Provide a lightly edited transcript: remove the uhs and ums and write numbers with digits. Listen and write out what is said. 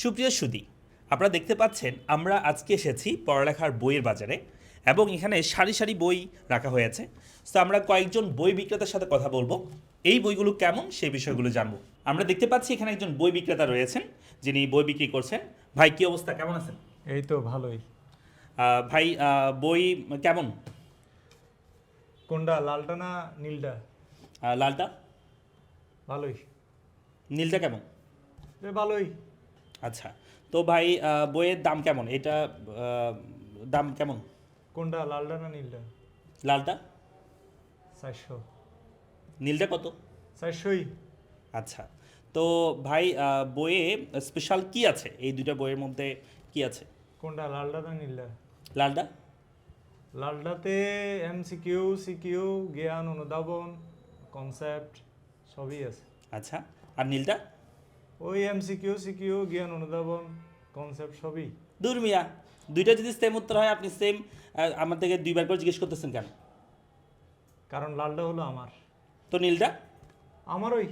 সুপ্রিয় সুধী, আপনারা দেখতে পাচ্ছেন আমরা আজকে এসেছি পড়ালেখার বইয়ের বাজারে এবং এখানে সারি সারি বই রাখা হয়েছে। তো আমরা কয়েকজন বই বিক্রেতার সাথে কথা বলবো, এই বইগুলো কেমন সেই বিষয়গুলো জানবো। আমরা দেখতে পাচ্ছি এখানে একজন বই বিক্রেতা রয়েছেন যিনি বই বিক্রি করছেন। ভাই, কি অবস্থা, কেমন আছেন? এই তো ভালোই। ভাই, বই কেমন? কোনটা, লালটা না নীলটা? লালটা। ভালোই। নীলটা কেমন? ভালোই। আচ্ছা, তো ভাই বইয়ের দাম কেমন? এটা দাম কেমন? কোনটা, লালটা না নীলটা? লালটা। 400। নীলটা কত? 400ই। আচ্ছা, তো ভাই বইয়ে স্পেশাল কি আছে? এই দুইটা বইয়ের মধ্যে কি আছে? কোনটা, লালটা না নীলটা? লালটা। লালটাতে এমসিকিউ, সিকিউ, জ্ঞান, অনুধাবন, কনসেপ্ট সবই আছে। আচ্ছা, আর নীলটা? ওই এমসিকিউ, সিকিউ, জ্ঞান, অনুধাবন, কনসেপ্ট সবই। দূর মিয়া, দুইটা যদি সেম উত্তর হয় আপনি সেম আমার থেকে দুইবার করে জিজ্ঞেস করতেছেন কেন? কারণ লালটা হলো আমার। তো নীলটা? আমারই।